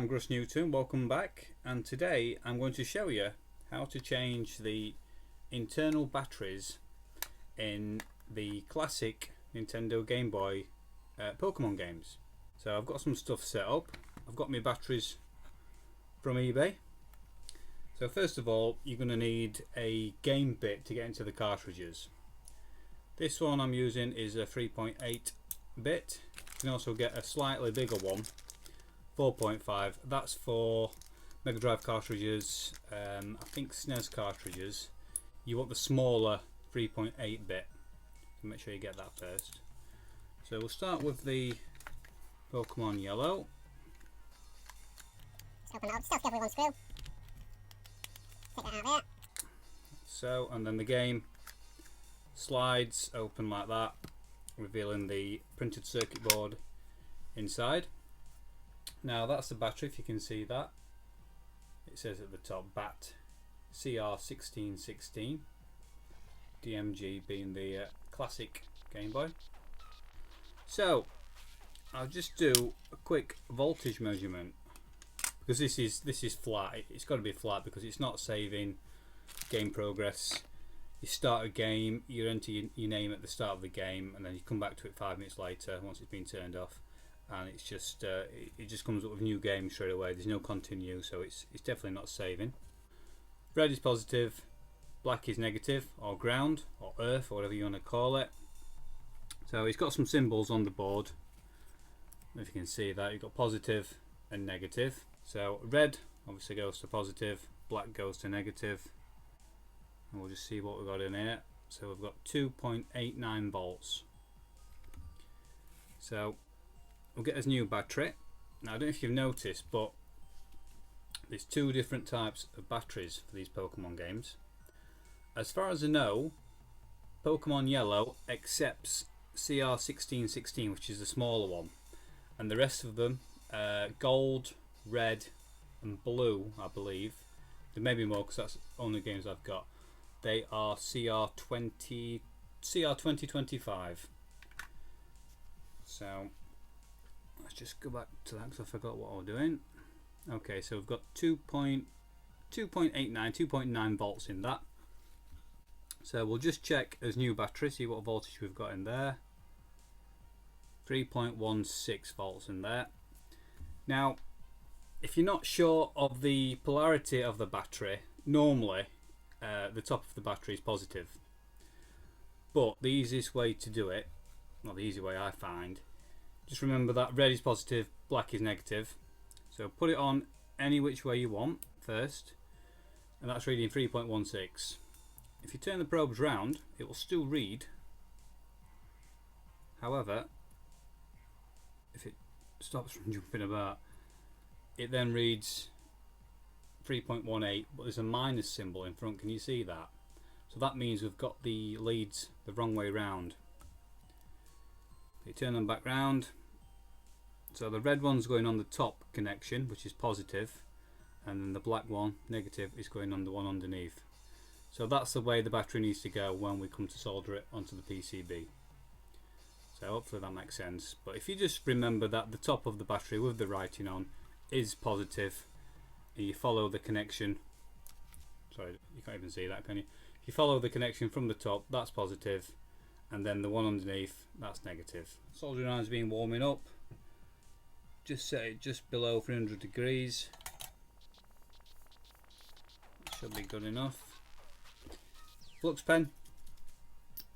I'm Gus Newton, welcome back, and today I'm going to show you how to change the internal batteries in the classic Nintendo Game Boy Pokemon games. So I've got some stuff set up. I've got my batteries from eBay. So first of all, you're going to need a gamebit to get into the cartridges. This one I'm using is a 3.8 bit. You can also get a slightly bigger one, 4.5. That's for Mega Drive cartridges, I think SNES cartridges. You want the smaller 3.8 bit, so make sure you get that first. So we'll start with the Pokemon Yellow. Open it up, still give one screw. Take that out there. So, and then the game slides open like that, revealing the printed circuit board inside. Now that's the battery, if you can see that. It says at the top BAT CR1616, DMG being the classic Game Boy. So I'll just do a quick voltage measurement, because this is flat. It's got to be flat because it's not saving game progress. You start a game, you enter your name at the start of the game, and then you come back to it 5 minutes later once it's been turned off, and it's just it just comes up with a new game straight away. There's no continue, so it's definitely not saving. Red is positive, black is negative, or ground, or earth, or whatever you want to call it. So it's got some symbols on the board. If you can see that, you've got positive and negative. So red obviously goes to positive, black goes to negative. And we'll just see what we've got in here. So we've got 2.89 volts. So we'll get this new battery. Now I don't know if you've noticed, but there's two different types of batteries for these Pokemon games. As far as I know, Pokemon Yellow accepts CR1616, which is the smaller one, and the rest of them, gold, red and blue, I believe, there may be more because that's the only games I've got, they are CR2025. So let's just go back to that because I forgot what I was doing. Okay, so we've got 2.9 volts in that. So we'll just check as new battery, see what voltage we've got in there. 3.16 volts in there. Now if you're not sure of the polarity of the battery, normally the top of the battery is positive, but the easiest way to do it, not the easy way I find, just remember that red is positive, black is negative. So put it on any which way you want first, and that's reading 3.16. If you turn the probes round, it will still read. However, if it stops from jumping about, it then reads 3.18, but there's a minus symbol in front. Can you see that? So that means we've got the leads the wrong way round. You turn them back round. So the red one's going on the top connection, which is positive, and then the black one, negative, is going on the one underneath. So that's the way the battery needs to go when we come to solder it onto the PCB. So hopefully that makes sense. But if you just remember that the top of the battery with the writing on is positive, and you follow the connection, sorry, you can't even see that, can you? If you follow the connection from the top, that's positive, and then the one underneath, that's negative. Soldering iron's been warming up. Just set it just below 300 degrees. Should be good enough. Flux pen.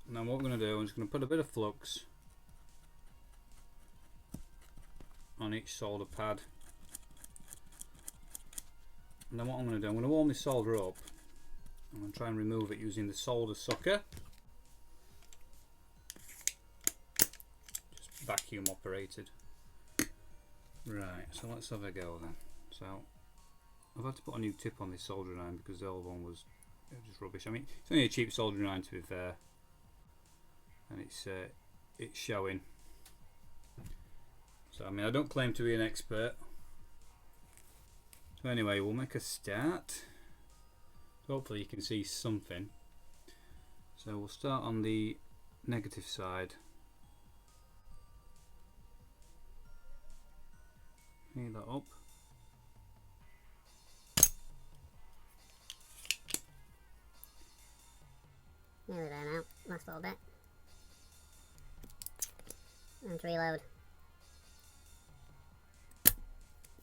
And then what we're going to do, I'm just going to put a bit of flux on each solder pad. And then what I'm going to do, I'm going to warm this solder up. I'm going to try and remove it using the solder sucker. Just vacuum operated. Right, so let's have a go then. So I've had to put a new tip on this soldering iron because the old one was just rubbish. I mean, it's only a cheap soldering iron to be fair, and it's showing. So I mean, I don't claim to be an expert. So anyway, we'll make a start. Hopefully you can see something. So we'll start on the negative side. Heat that up. a little bit. And to reload.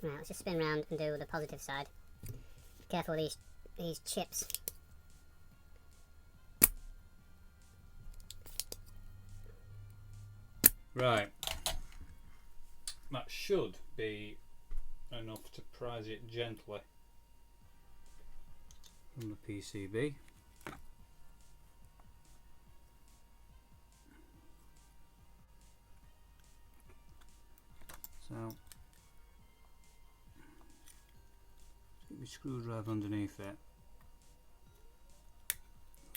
Right, let's just spin round and do the positive side. Be careful with these chips. Right. That should be enough to prise it gently from the PCB. So get my screwdriver underneath it.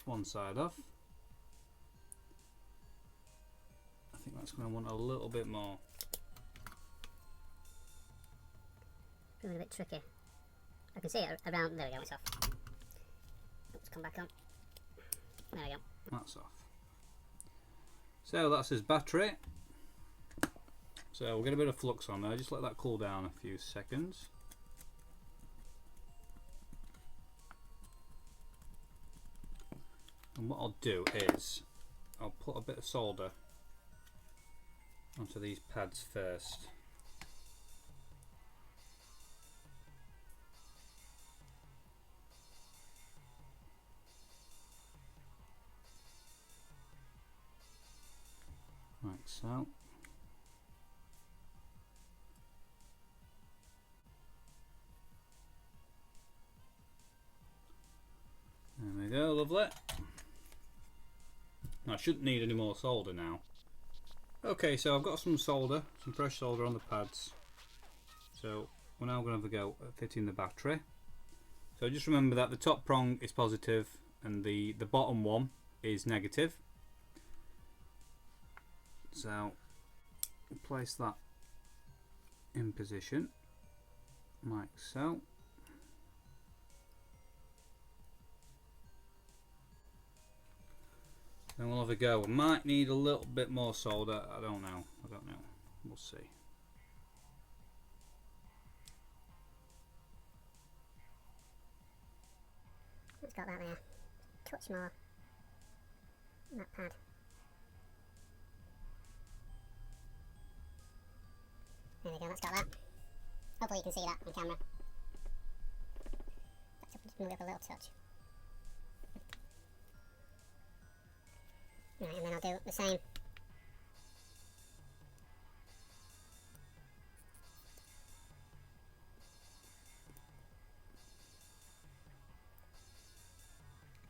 One side off. I think that's going to want a little bit more. Proving a bit tricky. I can see it around. There we go, it's off. Let's come back on. There we go. That's off. So that's his battery. So we'll get a bit of flux on there. Just let that cool down a few seconds. And what I'll do is I'll put a bit of solder onto these pads first. Like so. There we go, lovely. I shouldn't need any more solder now. Okay, so I've got some solder, some fresh solder on the pads. So we're now going to have a go at fitting the battery. So just remember that the top prong is positive and the bottom one is negative. So place that in position like so. Then we'll have a go. We might need a little bit more solder. I don't know. We'll see. It's got that there. Touch more. That pad. There we go, that's got that. Hopefully you can see that on camera. Just move it up a little touch. Right, and then I'll do the same.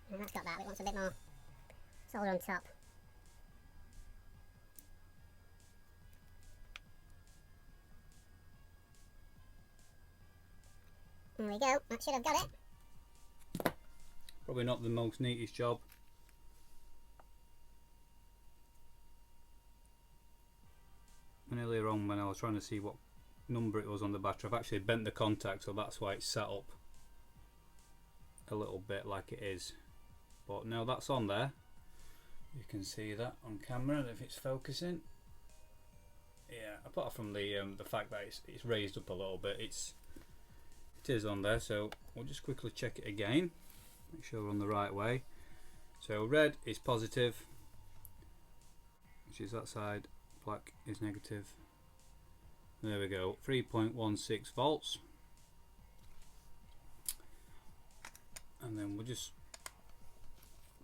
And that's got that, it wants a bit more solder on top. There we go, that should have got it. Probably not the most neatest job. And earlier on when I was trying to see what number it was on the battery, I've actually bent the contact, so that's why it's set up a little bit like it is. But now that's on there. You can see that on camera if it's focusing. Yeah, apart from the fact that it's raised up a little bit, it is on there. So we'll just quickly check it again, make sure we're on the right way. So red is positive, which is that side. Black is negative. There we go, 3.16 volts. And then we'll just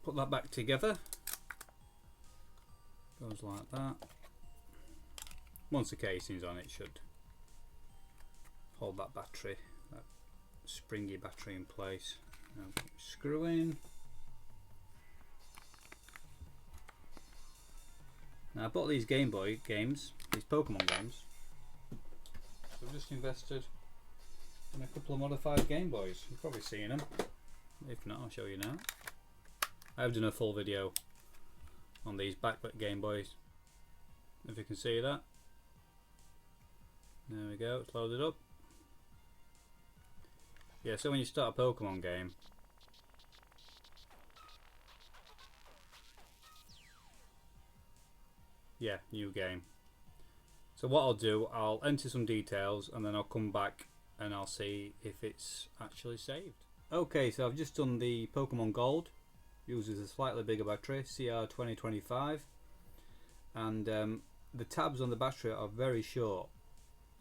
put that back together. Goes like that. Once the casing's on, it should hold that battery, that springy battery in place. Now screw in. Now I bought these Game Boy games, these Pokemon games. So I've just invested in a couple of modified Game Boys. You've probably seen them. If not, I'll show you now. I've done a full video on these backlit Game Boys. If you can see that. There we go, it's loaded up. Yeah, so when you start a Pokemon game, yeah, new game. So what I'll do, I'll enter some details and then I'll come back and I'll see if it's actually saved. Okay, so I've just done the Pokemon Gold Uses a slightly bigger battery, CR2025, and the tabs on the battery are very short,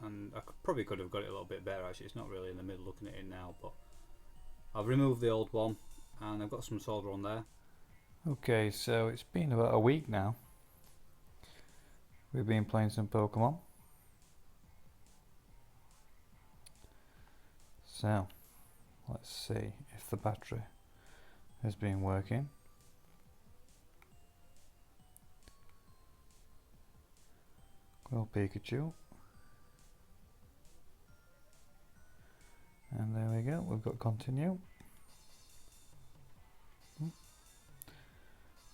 and I probably could have got it a little bit better actually. It's not really in the middle looking at it now, but I've removed the old one and I've got some solder on there. Okay, so it's been about a week now. We've been playing some Pokemon. So, let's see if the battery has been working. Well, Pikachu. And there we go, we've got continue.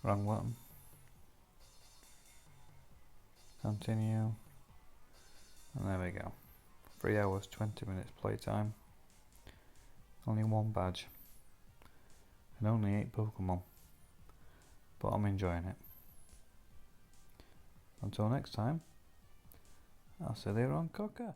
Wrong button. Continue. And there we go. 3 hours, 20 minutes playtime. Only one badge. And only 8 Pokemon. But I'm enjoying it. Until next time, I'll see you on Cocker.